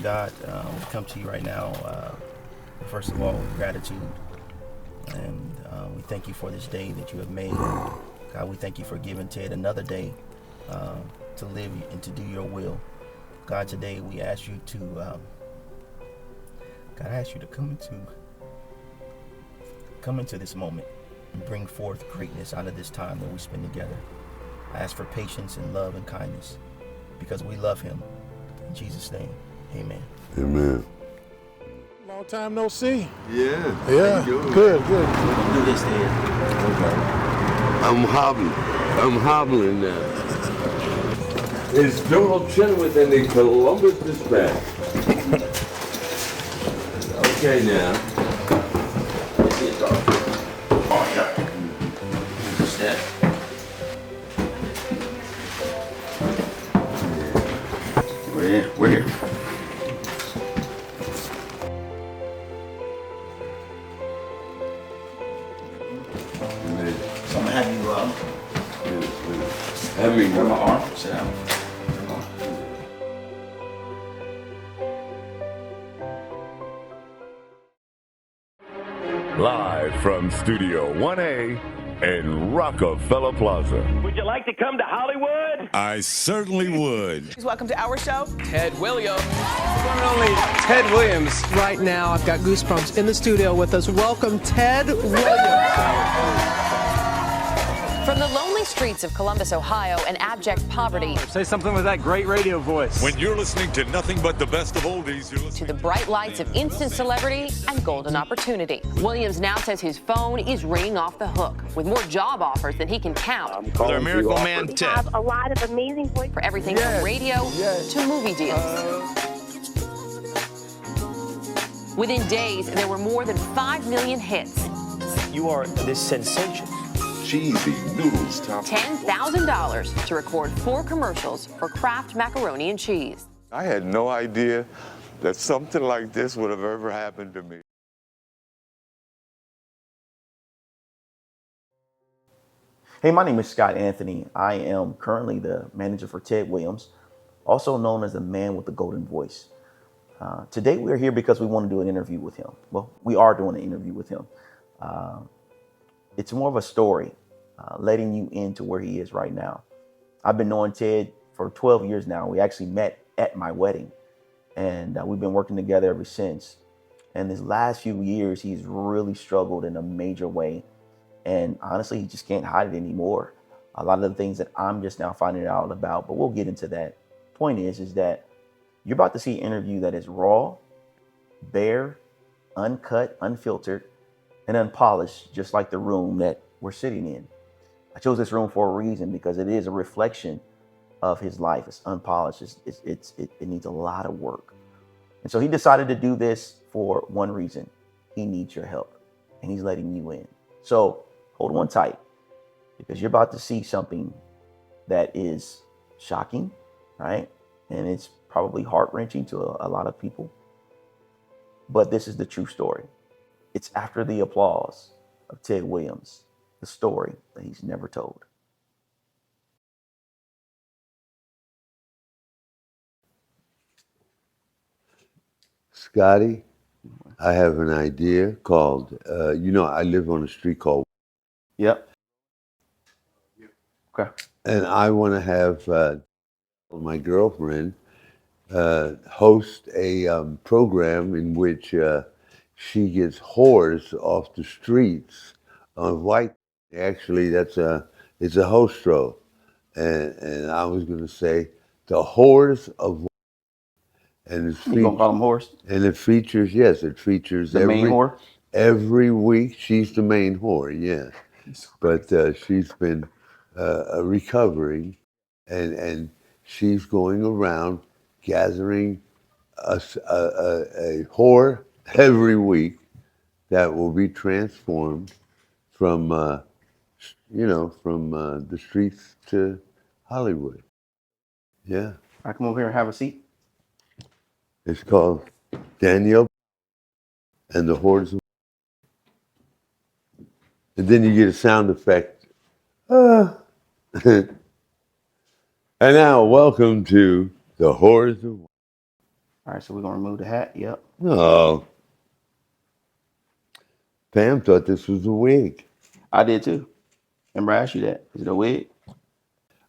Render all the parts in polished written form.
God, we come to you right now, first of all, with gratitude. And we thank you for this day that you have made. God, we thank you for giving Ted another day to live and to do your will. God, today we ask you to, God, I ask you to come into this moment and bring forth greatness out of this time that we spend together. I ask for patience and love and kindness because we love him. In Jesus' name, amen. Amen. Long time no see. Yeah. Yeah. Good. Do this, Ted. I'm hobbling now. It's Donald Chenoweth and the Columbus Dispatch. Okay now. Oh, yeah. What's that? We're here. So I'm gonna have you grab my arm. Sit down. Live from Studio 1A in Rockefeller Plaza. Would you like to come to Hollywood? I certainly would. Please welcome to our show, Ted Williams. One and only Ted Williams. Right now, I've got goosebumps in the studio with us. Welcome, Ted Williams. From the lonely streets of Columbus, Ohio, and abject poverty. Say something with that great radio voice. When you're listening to nothing but the best of oldies, you're listening To the bright lights of instant celebrity and golden opportunity. Williams now says his phone is ringing off the hook with more job offers than he can count. Their Miracle Man We Ted. have a lot of amazing voices. For everything from radio to movie deals. Within days, there were more than 5 million hits. You are this sensation. Cheesy noodles top. $10,000 to record 4 commercials for Kraft macaroni and cheese. I had no idea that something like this would have ever happened to me. Hey, my name is Scott Anthony. I am currently the manager for Ted Williams, also known as the man with the golden voice. Today we are here because we want to do an interview with him. Well, we are doing an interview with him. It's more of a story, letting you into where he is right now. I've been knowing Ted for 12 years now. We actually met at my wedding, and we've been working together ever since. And this last few years, he's really struggled in a major way. And honestly, he just can't hide it anymore. A lot of the things that I'm just now finding out about, but we'll get into that. Point is that you're about to see an interview that is raw, bare, uncut, unfiltered, and unpolished, just like the room that we're sitting in. I chose this room for a reason because it is a reflection of his life. It's unpolished. It needs a lot of work. And so he decided to do this for one reason. He needs your help, and he's letting you in. So hold on tight, because you're about to see something that is shocking, right? And it's probably heart-wrenching to a lot of people. But this is the true story. It's after the applause of Ted Williams, the story that he's never told. Scotty, I have an idea called, I live on a street called. Yep. Okay. And I want to have my girlfriend host a program in which she gets whores off the streets of white. Actually, it's a hostro, and I was going to say the whores of. And it's You gonna call them whores? And it features The main whore? every week. She's the main whore, yeah. But she's been recovering, and she's going around gathering a whore every week that will be transformed from the streets to Hollywood. Yeah. I come over here and have a seat. It's called Danielle and the Hordes. And then you get a sound effect. And now, welcome to the Hordes of. All right, so we're gonna remove the hat. Yep. Oh, Pam thought this was a wig. I did too. Remember I asked you that. Is it a wig?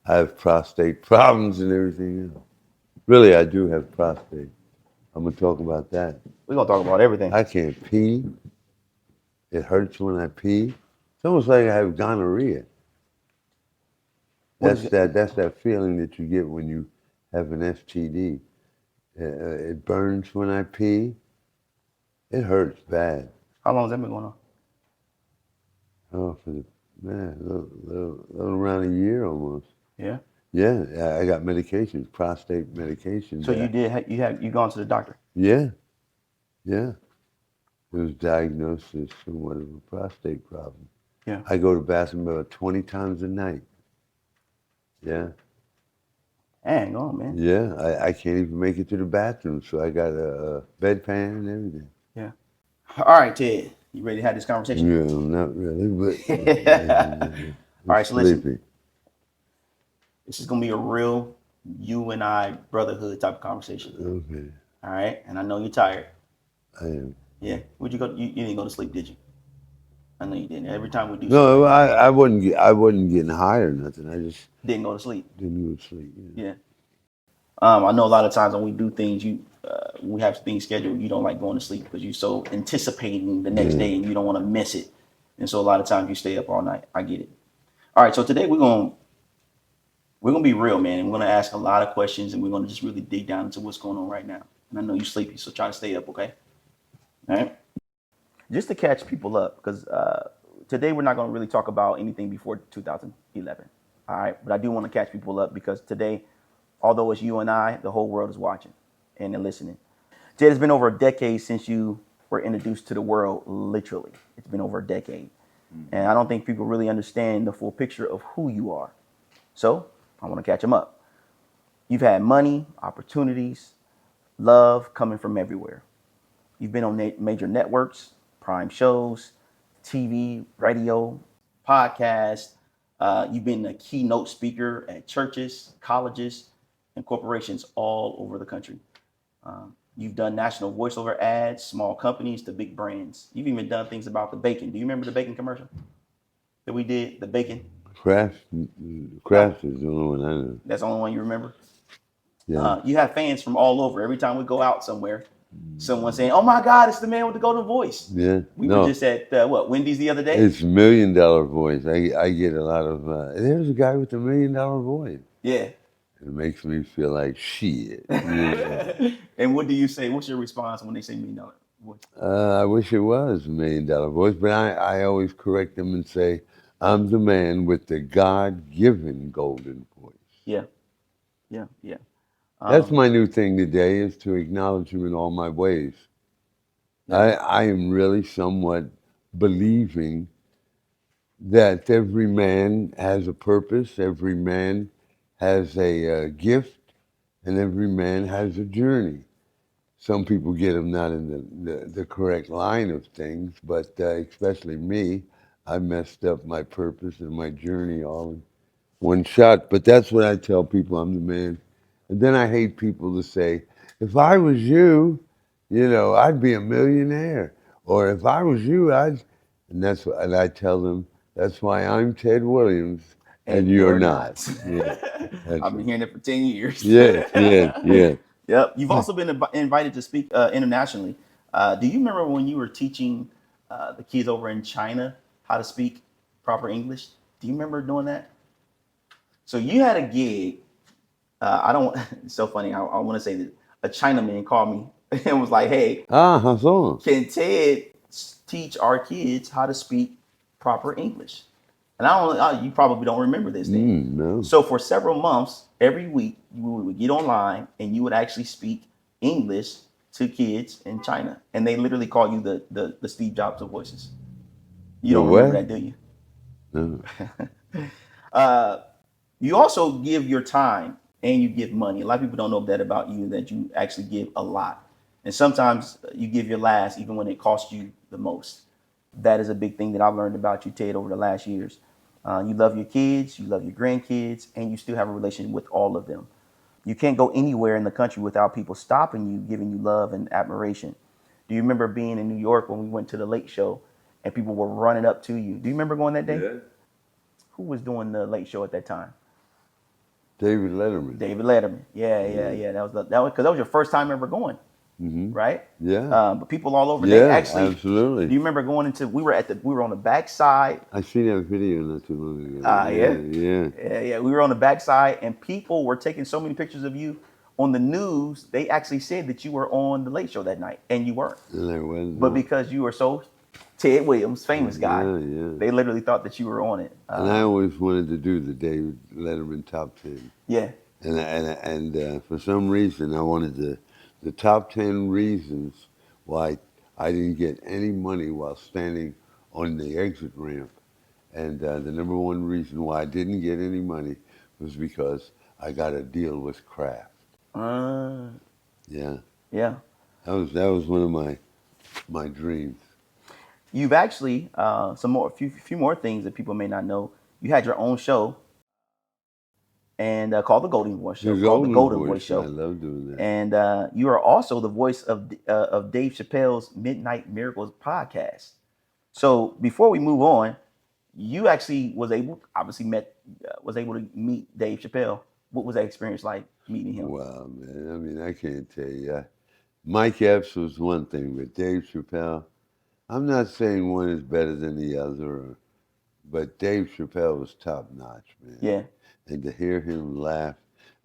I have prostate problems and everything else. Really, I do have prostate. I'm gonna talk about that. We're gonna talk about everything. I can't pee. It hurts when I pee. It's almost like I have gonorrhea. That's that feeling that you get when you have an STD. It burns when I pee. It hurts bad. How long has that been going on? Oh, for the man, little around a year almost. Yeah. Yeah, I got medications, prostate medications. So you gone to the doctor? Yeah. It was diagnosed as somewhat of a prostate problem. Yeah. I go to the bathroom about 20 times a night. Yeah. Hang on, man. Yeah, I can't even make it to the bathroom, so I got a bedpan and everything. Yeah. All right, Ted. You ready to have this conversation? Yeah, not really, but All right, so listen. sleepy. This is gonna be a real you and I brotherhood type of conversation. Okay, All right, and I know you're tired. I am. Yeah. Would you go? You didn't go to sleep, did you? I know you didn't. Every time we do, No, I wasn't getting high or nothing. I just didn't go to sleep. didn't go to sleep. Yeah. Yeah. I know a lot of times when we do things, we have things scheduled. You don't like going to sleep because you're so anticipating the next day and you don't want to miss it. And so a lot of times you stay up all night. I get it. All right. So today we're gonna be real, man, and we're gonna ask a lot of questions and we're gonna just really dig down into what's going on right now. And I know you're sleepy, so try to stay up, okay? All right. Just to catch people up, because today we're not gonna really talk about anything before 2011. All right. But I do want to catch people up because today, although it's you and I, the whole world is watching and they're listening. Ted, it's been over a decade since you were introduced to the world, literally. It's been over a decade. And I don't think people really understand the full picture of who you are. So I want to catch them up. You've had money, opportunities, love coming from everywhere. You've been on major networks, prime shows, TV, radio, podcasts. You've been a keynote speaker at churches, colleges, and corporations all over the country. You've done national voiceover ads, small companies to big brands. You've even done things about the bacon. Do you remember the bacon commercial that we did? The bacon? Kraft is the only one I know. That's the only one you remember? Yeah. You have fans from all over. Every time we go out somewhere, someone saying, "Oh my God, it's the man with the golden voice." Yeah. We were just at Wendy's the other day. It's $1 million voice. I get a lot of. There's a guy with a $1 million voice. Yeah. It makes me feel like shit. Yeah. And what do you say? What's your response when they say $1 million voice? I wish it was $1 million voice, but I always correct them and say, I'm the man with the God-given golden voice. Yeah. That's my new thing today, is to acknowledge him in all my ways. I am really somewhat believing that every man has a purpose, every man has a gift, and every man has a journey. Some people get them not in the correct line of things, but especially me, I messed up my purpose and my journey all in one shot. But that's what I tell people, I'm the man. And then I hate people to say, if I was you, I'd be a millionaire. Or if I was you, and I tell them, that's why I'm Ted Williams and you're not. Yeah, I've been hearing it for 10 years. Yeah. Yep. You've also been invited to speak internationally. Do you remember when you were teaching the kids over in China how to speak proper English? Do you remember doing that? So you had a gig. It's so funny. I want to say that a Chinaman called me and was like, "Hey, can Ted teach our kids how to speak proper English?" And you probably don't remember this thing. No. So for several months, every week, you would get online and you would actually speak English to kids in China. And they literally call you the Steve Jobs of voices. You don't remember that, do you? No. You also give your time and you give money. A lot of people don't know that about you, that you actually give a lot. And sometimes you give your last even when it costs you the most. That is a big thing that I've learned about you, Ted, over the last years. You love your kids, you love your grandkids, and you still have a relationship with all of them. You can't go anywhere in the country without people stopping you, giving you love and admiration. Do you remember being in New York when we went to the Late Show and people were running up to you? Do you remember going that day? Yeah. Who was doing the Late Show at that time? David Letterman. David Letterman. Yeah. That was because that was your first time ever going, right? Yeah. But people all over. Yeah, They actually. absolutely. Do you remember going into? We were on the back side. I seen that video not too long ago. Yeah. We were on the back side, and people were taking so many pictures of you on the news. They actually said that you were on the Late Show that night, and you weren't. And I was. But because you were so Ted Williams, famous guy, Yeah. they literally thought that you were on it. And I always wanted to do the David Letterman top 10. Yeah. And for some reason, I wanted the top 10 reasons why I didn't get any money while standing on the exit ramp. And the number one reason why I didn't get any money was because I got a deal with Kraft. Yeah. Yeah. That was one of my dreams. You've actually a few more things that people may not know. You had your own show, and called the Golden Voice Show. Called the Golden Voice Show. I love doing that. And you are also the voice of Dave Chappelle's Midnight Miracles podcast. So before we move on, you actually was able to meet Dave Chappelle. What was that experience like meeting him? Wow, man. I mean, I can't tell you. Mike Epps was one thing, but Dave Chappelle, I'm not saying one is better than the other, but Dave Chappelle was top notch, man. Yeah. And to hear him laugh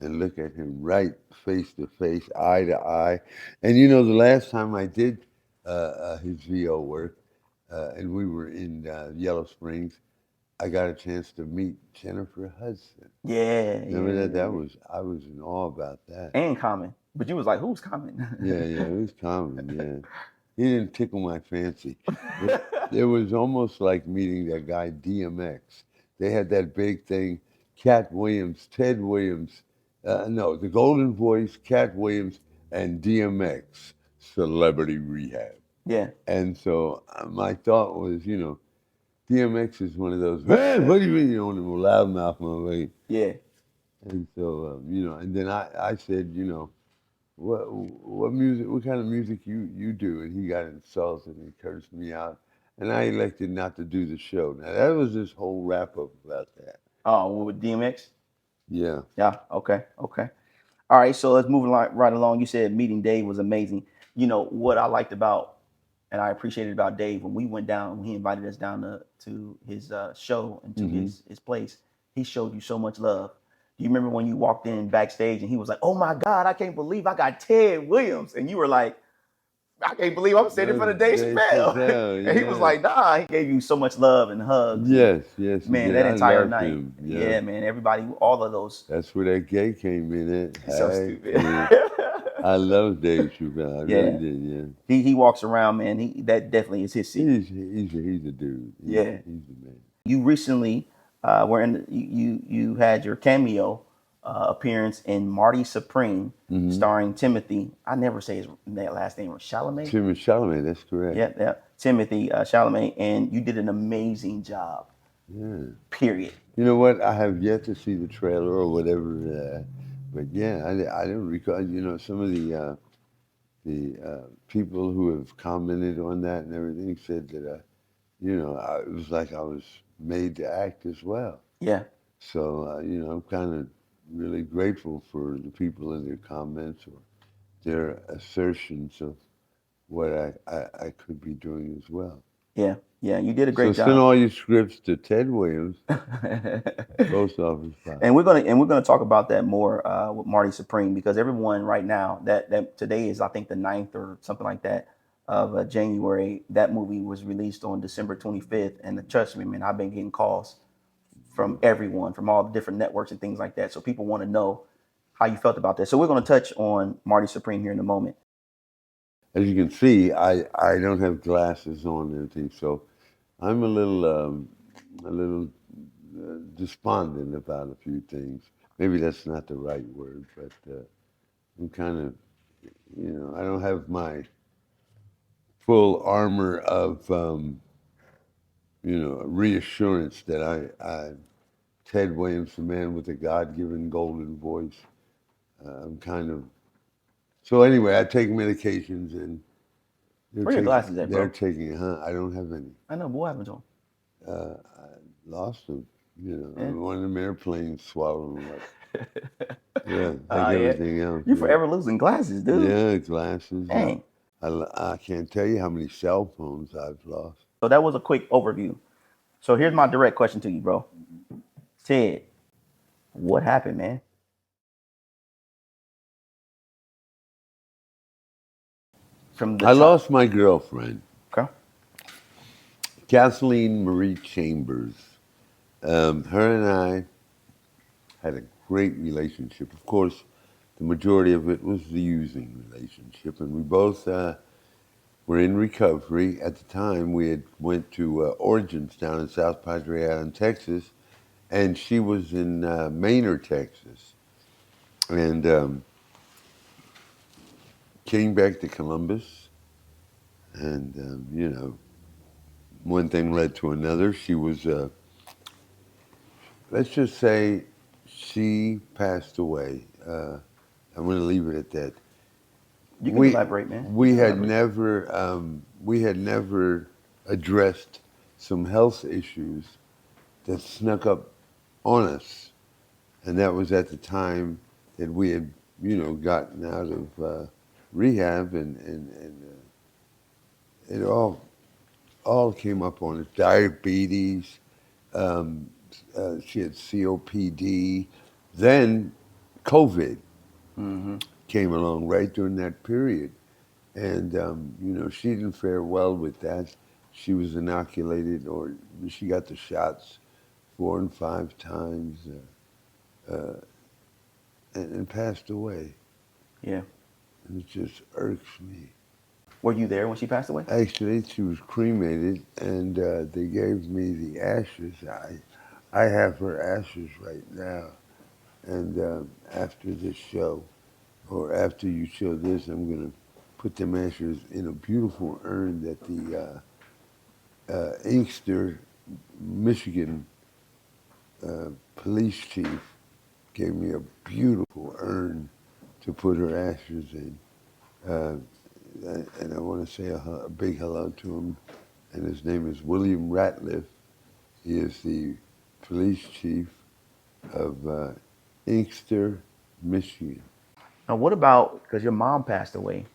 and look at him right face to face, eye to eye. And you know, the last time I did his VO work, and we were in Yellow Springs, I got a chance to meet Jennifer Hudson. Yeah. Remember that? I was in awe about that. And Common. But you was like, who's Common? Yeah, it was Common, yeah. He didn't tickle my fancy. But it was almost like meeting that guy DMX. They had that big thing, Cat Williams, Ted Williams, the Golden Voice, Cat Williams, and DMX, Celebrity Rehab. Yeah. And so my thought was, you know, DMX is one of those, man, what do you mean, you know, one of them loudmouth motherfuckers. Yeah. And so, you know, and then I said, you know, what music, what kind of music you do? And he got insulted and cursed me out. And I elected not to do the show. Now, that was this whole wrap-up about that. Oh, with DMX? Yeah. Yeah, okay. All right, so let's move right along. You said meeting Dave was amazing. You know, what I liked about, and I appreciated about Dave, when we went down, when he invited us down to his show and to his place, he showed you so much love. Do you remember when you walked in backstage and he was like, oh my God, I can't believe I got Ted Williams. And you were like, I can't believe I'm standing in front of Dave Chappelle. And he was like, nah, he gave you so much love and hugs. Yes. Man, that entire night. Him. Yeah, man, everybody, all of those. That's where that gay came in at. So stupid. I love Dave Chappelle. I really did, yeah. He walks around, man. That definitely is his seat. He's a dude. He's the man. You recently you had your cameo appearance in Marty Supreme, starring Timothy. I never say his last name. Chalamet. Timothy Chalamet. That's correct. Yeah. Timothy Chalamet, and you did an amazing job. Yeah. Period. You know what? I have yet to see the trailer or whatever, but yeah, I don't recall. You know, some of the people who have commented on that and everything said that, you know, it was like I was made to act as well. Yeah. So you know, I'm kind of really grateful for the people in their comments or their assertions of what I could be doing as well. Yeah, you did a great job. So send all your scripts to Ted Williams, Post Office Box. And we're gonna talk about that more with Marty Supreme, because everyone right now that today is, I think, the 9th or something like that of January. That movie was released on December 25th, and trust me, man, I've been getting calls from everyone, from all the different networks and things like that. So people want to know how you felt about that. So we're going to touch on Marty Supreme here in a moment. As you can see, I don't have glasses on and everything, so I'm a little despondent about a few things. Maybe that's not the right word, but I'm kind of, you know, I don't have my full armor of, you know, reassurance that Ted Williams, the man with the God-given golden voice, I'm kind of. So anyway, I take medications and Where are your glasses at, bro? they're taking. I don't have any. I know, but what happened to him? I lost them. You know, Yeah. one of them airplanes swallowed them up. Yeah, like Yeah. everything else. You're forever losing glasses, dude. Yeah, glasses. Dang. I can't tell you how many cell phones I've lost. So that was a quick overview. So here's my direct question to you, bro. Ted, what happened, man? I lost my girlfriend. Okay. Kathleen Marie Chambers. Her and I had a great relationship. Of course, the majority of it was the using relationship, and we both were in recovery. At the time, we had went to Origins down in South Padre Island, Texas, and she was in Manor, Texas, and came back to Columbus, and you know, one thing led to another. She was, let's just say, she passed away. I'm going to leave it at that. You can elaborate, man. We had never addressed some health issues that snuck up on us, and that was at the time that we had, you know, gotten out of rehab, and it all came up on us. Diabetes. She had COPD. Then COVID came along right during that period. And, you know, she didn't fare well with that. She was inoculated, or she got the shots 4 and 5 times and passed away. Yeah. And it just irks me. Were you there when she passed away? Actually, she was cremated, and they gave me the ashes. I have her ashes right now. And after this show, or after you show this, I'm going to put them ashes in a beautiful urn that the Inkster, Michigan police chief gave me a beautiful urn to put her ashes in. And I want to say a big hello to him. And his name is William Ratliff. He is the police chief of Inkster, Michigan. Now, what about, because your mom passed away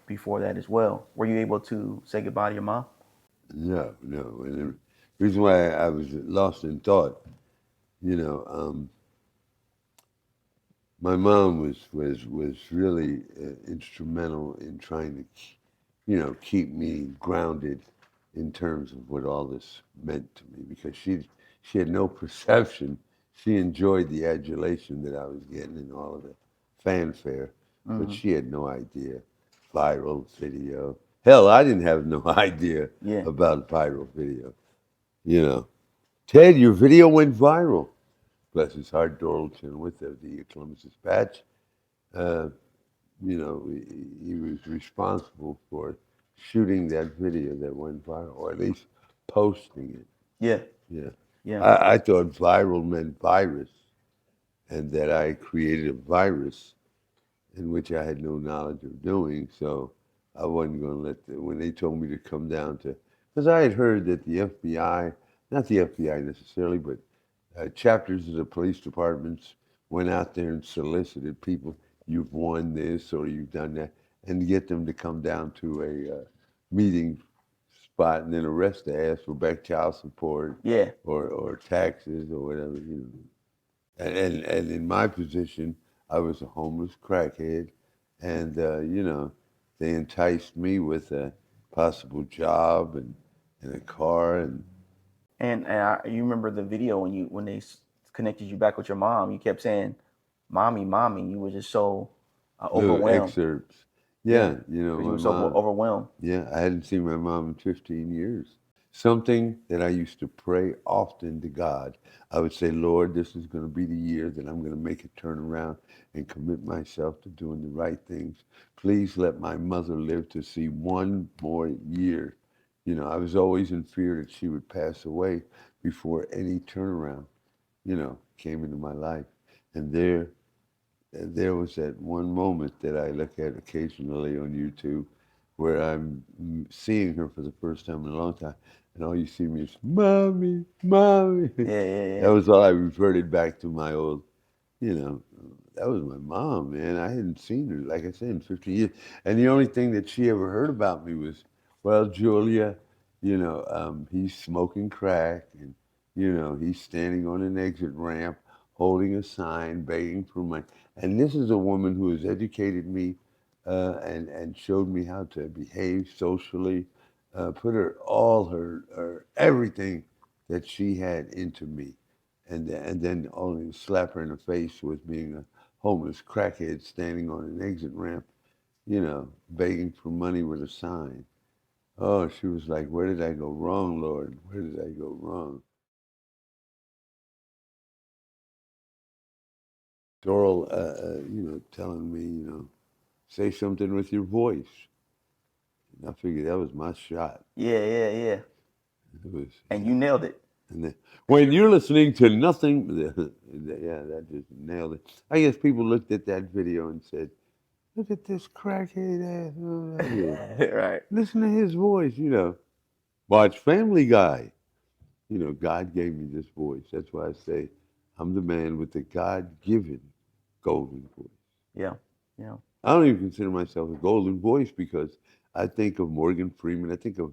before that as well. Were you able to say goodbye to your mom? No. And the reason why I was lost in thought, you know, my mom was really instrumental in trying to, you know, keep me grounded in terms of what all this meant to me, because she had no perception. She enjoyed the adulation that I was getting and all of the fanfare, but she had no idea. Viral video. Hell, I didn't have no idea about viral video. You know, Ted, your video went viral. Bless his heart, Doralton with the Columbus Dispatch. You know, he was responsible for shooting that video that went viral, or at least posting it. Yeah. I thought viral meant virus, and that I created a virus in which I had no knowledge of doing. So I wasn't going to let when they told me to come down to, because I had heard that the FBI, not the FBI necessarily, but chapters of the police departments went out there and solicited people. You've won this or you've done that, and to get them to come down to a meeting spot and then arrest the ass for back child support, or taxes or whatever, you know. And in my position, I was a homeless crackhead, and you know, they enticed me with a possible job and a car and. And you remember the video when they connected you back with your mom? You kept saying, "Mommy, mommy." You were just so overwhelmed. Excerpts. Yeah, you know, you were so overwhelmed. Yeah, I hadn't seen my mom in 15 years. Something that I used to pray often to God. I would say, Lord, this is going to be the year that I'm going to make a turnaround and commit myself to doing the right things. Please let my mother live to see one more year. You know, I was always in fear that she would pass away before any turnaround, you know, came into my life. And there there was that one moment that I look at occasionally on YouTube where I'm seeing her for the first time in a long time, and all you see me is, Mommy, Mommy. Yeah. That was all I reverted back to my old, that was my mom, man. I hadn't seen her, like I said, in 50 years. And the only thing that she ever heard about me was, well, Julia, he's smoking crack, and, he's standing on an exit ramp, holding a sign, begging for money. And this is a woman who has educated me and showed me how to behave socially, put her everything that she had into me. And then only slap her in the face with being a homeless crackhead standing on an exit ramp, begging for money with a sign. Oh, she was like, where did I go wrong, Lord? Where did I go wrong? Doral, telling me, say something with your voice. And I figured that was my shot. Yeah. It was, And you nailed it. And then, when you're listening to nothing, yeah, that just nailed it. I guess people looked at that video and said, look at this crackhead ass. Right. Listen to his voice, Watch Family Guy. God gave me this voice. That's why I say I'm the man with the God-given golden voice. Yeah. I don't even consider myself a golden voice because I think of Morgan Freeman. I think of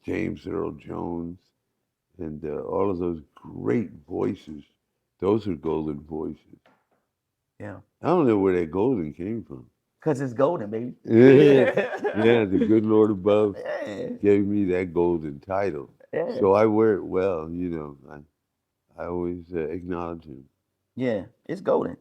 James Earl Jones and all of those great voices. Those are golden voices. Yeah. I don't know where that golden came from. Because it's golden, baby. Yeah, the good Lord above gave me that golden title. Yeah. So I wear it well, I always acknowledge him. Yeah, it's golden.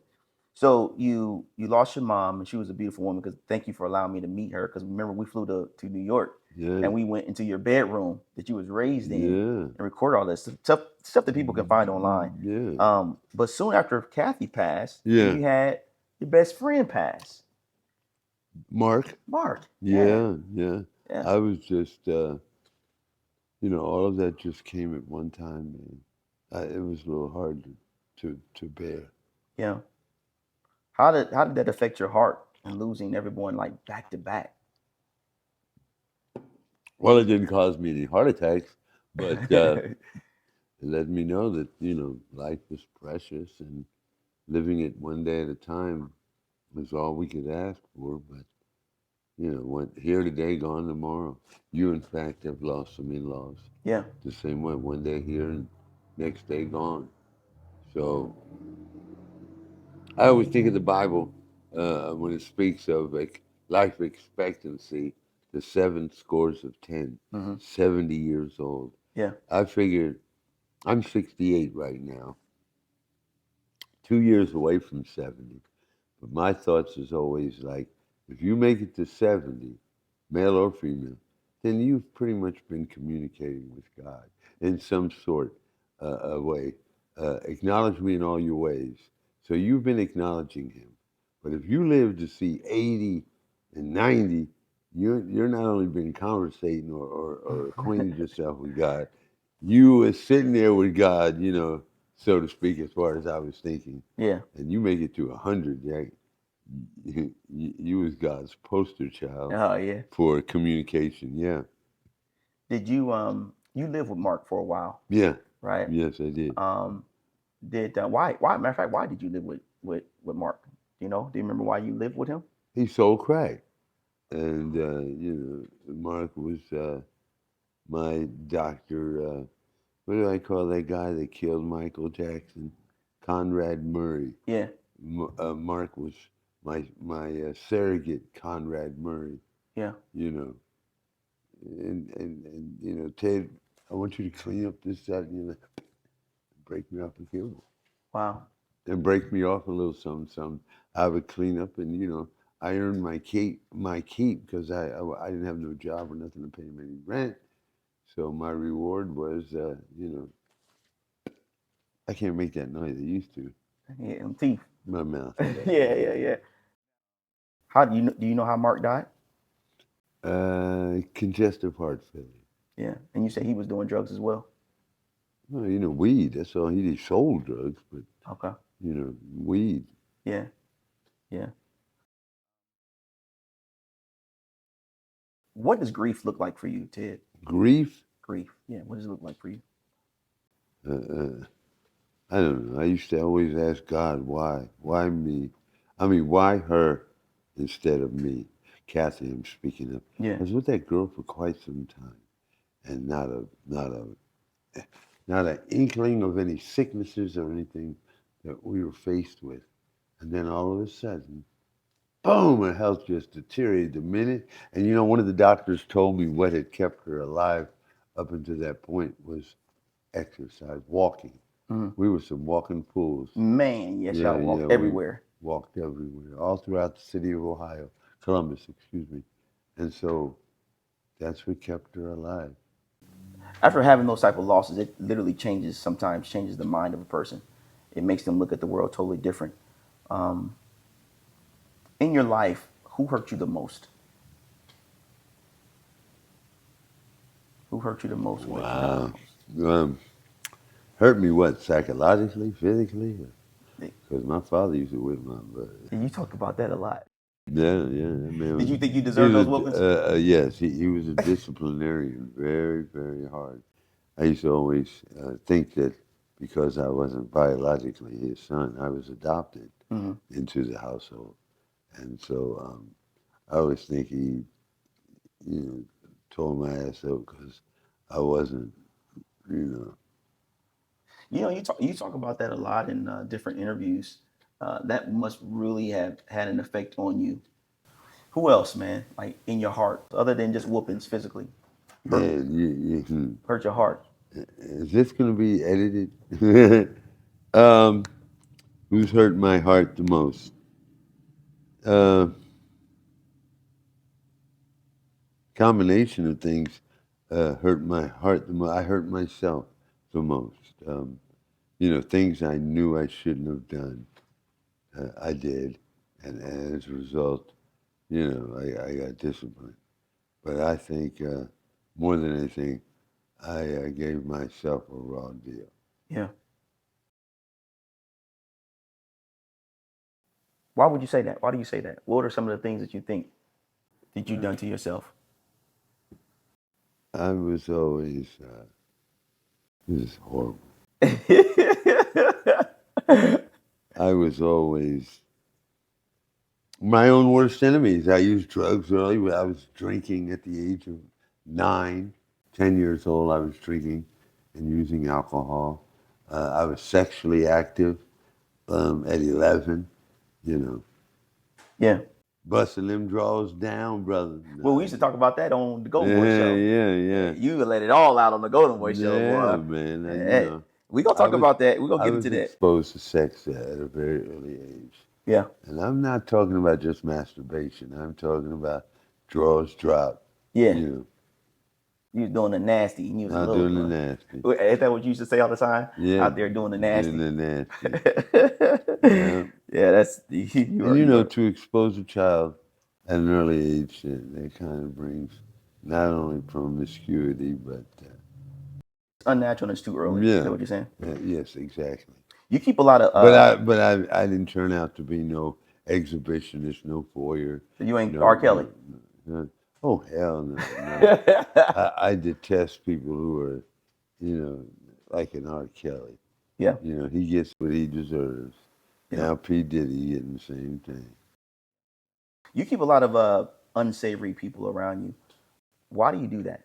So you lost your mom, and she was a beautiful woman. Because thank you for allowing me to meet her. Because remember, we flew to New York, and we went into your bedroom that you was raised in, and recorded all this stuff that people can find online. Yeah. But soon after Kathy passed, Yeah. you had your best friend pass. Mark. Yeah. I was just, all of that just came at one time, man. It was a little hard to bear. Yeah. How did that affect your heart and losing everyone like back to back? Well, it didn't cause me any heart attacks, but it let me know that, life is precious and living it one day at a time was all we could ask for. But, here today, gone tomorrow. You, in fact, have lost some in-laws. Yeah. The same way, one day here and next day gone. So I always think of the Bible when it speaks of life expectancy, the 7 scores of 10, 70 years old. Yeah. I figured I'm 68 right now, 2 years away from 70. But my thoughts is always like, if you make it to 70, male or female, then you've pretty much been communicating with God in some sort of way. Acknowledge me in all your ways. So you've been acknowledging him. But if you live to see 80 and 90, you're not only been conversating or acquainted yourself with God, you were sitting there with God, so to speak, as far as I was thinking. Yeah. And you make it to 100, yeah. You was God's poster child. Oh yeah. For communication, yeah. Did you you lived with Mark for a while? Yeah. Right. Yes, I did. Why? Matter of fact, why did you live with Mark? Do you remember why you lived with him? He sold crack, and Mark was my doctor. What do I call that guy that killed Michael Jackson? Conrad Murray. Yeah. Mark was my surrogate, Conrad Murray. Yeah. And Ted, I want you to clean up this, that, and break me off a few. Wow. And break me off a little something. I would clean up, and I earned my keep because I didn't have no job or nothing to pay him any rent. So my reward was, I can't make that noise I used to. Yeah, teeth. My mouth. Yeah. How do you know how Mark died? Congestive heart failure. Yeah, and you said he was doing drugs as well. Well, weed. That's all he did. Sold drugs, but okay. Weed. Yeah. Yeah. What does grief look like for you, Ted? Grief? Grief. Yeah. What does it look like for you? I don't know. I used to always ask God, why? Why me? I mean, why her instead of me? Kathy, I'm speaking of. Yeah. I was with that girl for quite some time, and not an inkling of any sicknesses or anything that we were faced with. And then all of a sudden, boom, her health just deteriorated the minute. And you know, one of the doctors told me what had kept her alive up until that point was exercise, walking. We were some walking fools. Man, yes, y'all walk we everywhere. walked everywhere, all throughout the city of Ohio, Columbus, excuse me. And so that's what kept her alive. After having those type of losses, it literally sometimes changes the mind of a person. It makes them look at the world totally different. In your life, who hurt you the most? Who hurt you the most? Wow. Hurt me what, psychologically, physically? Because my father used to whip my butt. You talk about that a lot. Yeah, that man. Did you think you deserved those whoopings? Yes, he was a disciplinarian, very, very hard. I used to always think that because I wasn't biologically his son, I was adopted into the household. And so I always think he, tore my ass up because I wasn't, You talk about that a lot in different interviews. That must really have had an effect on you. Who else, man? Like in your heart, other than just whoopings physically, hurt your heart. Is this going to be edited? Who's hurt my heart the most? Combination of things hurt my heart the most. I hurt myself the most. Things I knew I shouldn't have done, I did, and as a result, I got disciplined. But I think more than anything, I gave myself a raw deal. Yeah. Why would you say that? Why do you say that? What are some of the things that you think that you've done to yourself? I was always, this is horrible. I was always my own worst enemies. I used drugs early. I was drinking at the age of 9, 10 years old. I was drinking and using alcohol. I was sexually active at 11, Yeah. Busting them draws down, brother. Well, we used to talk about that on the Golden Boy show. Yeah. You let it all out on the Golden Boy show, Yeah, boy. man. We gonna talk about that. We gonna get into that. I was exposed to sex at a very early age. Yeah. And I'm not talking about just masturbation. I'm talking about draws drop. Yeah. You was doing the nasty. And you was doing the nasty. Is that what you used to say all the time? Yeah. Out there doing the nasty. Doing the nasty. Yeah, that's to expose a child at an early age, that kind of brings not only promiscuity, but it's unnatural and it's too early. Yeah. Is that what you're saying? Yes, exactly. You keep a lot of. But I didn't turn out to be no exhibitionist, no voyeur. You ain't R. Kelly. No. Oh hell no! I detest people who are, like an R. Kelly. Yeah. He gets what he deserves. Yeah. Now P. Diddy getting the same thing. You keep a lot of unsavory people around you. Why do you do that?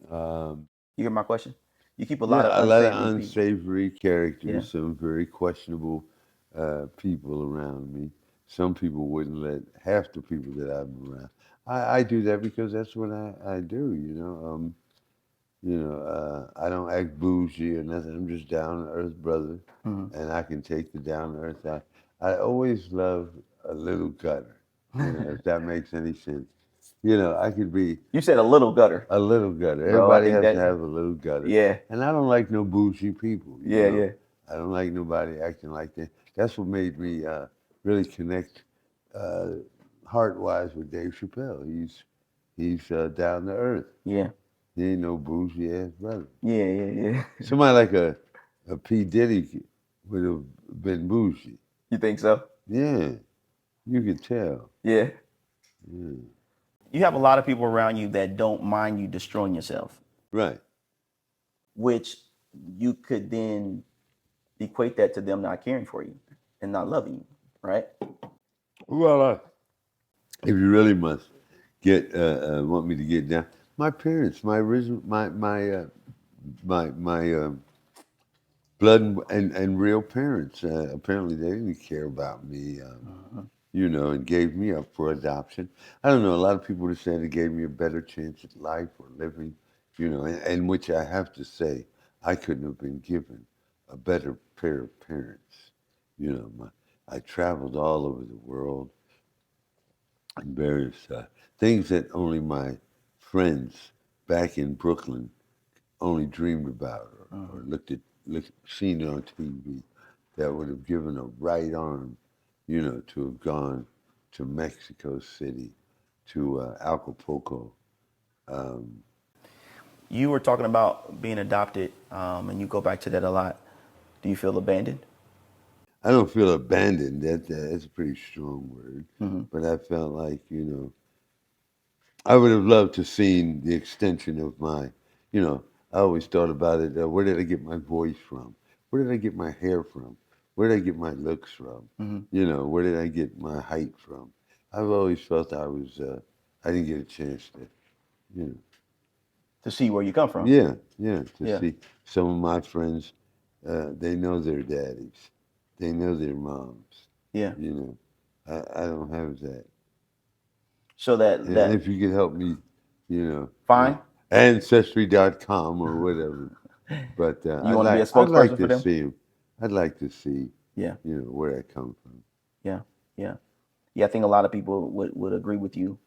You hear my question? You keep a lot of unsavory characters, some very questionable people around me. Some people wouldn't let half the people that I'm around. I do that because that's what I do, I don't act bougie or nothing. I'm just down to earth brother, and I can take the down to earth. I always love a little gutter, if that makes any sense. I could be. You said a little gutter. A little gutter. Everybody has to have a little gutter. Yeah. And I don't like no bougie people. Yeah. I don't like nobody acting like that. That's what made me really connect heart-wise with Dave Chappelle. He's down to earth. Yeah. He ain't no bougie ass brother. Yeah. Somebody like a P. Diddy would have been bougie. You think so? Yeah, you could tell. Yeah. Yeah. You have a lot of people around you that don't mind you destroying yourself, Right. which you could then equate that to them not caring for you and not loving you, right? Well, if you really must get want me to get down, my parents, my original, my blood and real parents. Apparently, they didn't care about me, you know, and gave me up for adoption. I don't know. A lot of people would say they gave me a better chance at life or living, you know, and which I have to say, I couldn't have been given a better pair of parents. You know, I traveled all over the world and various things that only my friends back in Brooklyn only dreamed about or seen on TV that would have given a right arm, you know, to have gone to Mexico City, to Acapulco. You were talking about being adopted, and you go back to that a lot. Do you feel abandoned? I don't feel abandoned. That's a pretty strong word, but I felt like, you know, I would have loved to seen the extension of my, you know, I always thought about it. Where did I get my voice from? Where did I get my hair from? Where did I get my looks from? You know, where did I get my height from? I've always felt I didn't get a chance to, you know. To see where you come from? Yeah, yeah, to Yeah. see some of my friends, they know their daddies. They know their moms. Yeah. You know, I don't have that. So And that if you could help me, you know, fine. Ancestry.com or whatever. But You want to be a I'd spokesperson like for to them? see him. I'd like to see, Yeah. you know, where I come from. Yeah. Yeah. Yeah. I think a lot of people would agree with you.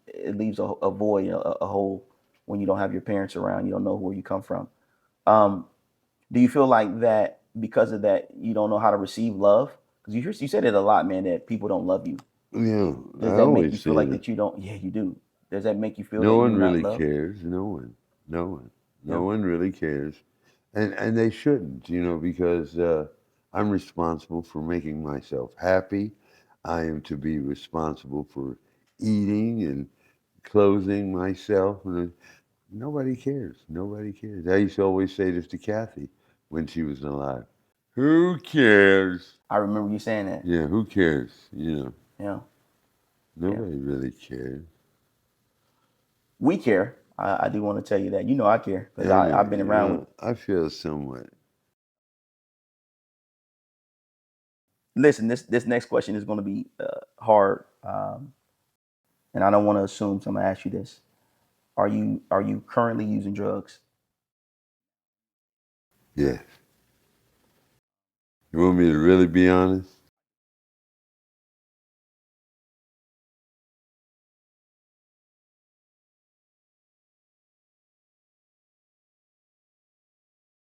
It leaves a void, a hole when you don't have your parents around. You don't know where you come from. Do you feel like that because of that you don't know how to receive love? Because you said it a lot, man, that people don't love you. Yeah, Does I that make you always feel say like that. that you don't? Yeah, you do. Does that make you feel No that one you're not really loved? cares. No one. No one. No Yeah. one really cares. And they shouldn't, you know, because I'm responsible for making myself happy. I am to be responsible for eating and clothing myself. And nobody cares. Nobody cares. I used to always say this to Kathy when she was alive. Who cares? I remember you saying that. Yeah, who cares? You know, Yeah. nobody really cares. We care. I do want to tell you that. You know I care because Anyway, I've been you around. know, I feel somewhat. Listen, this next question is going to be hard, and I don't want to assume. So I'm gonna ask you this: Are you currently using drugs? Yes. You want me to really be honest?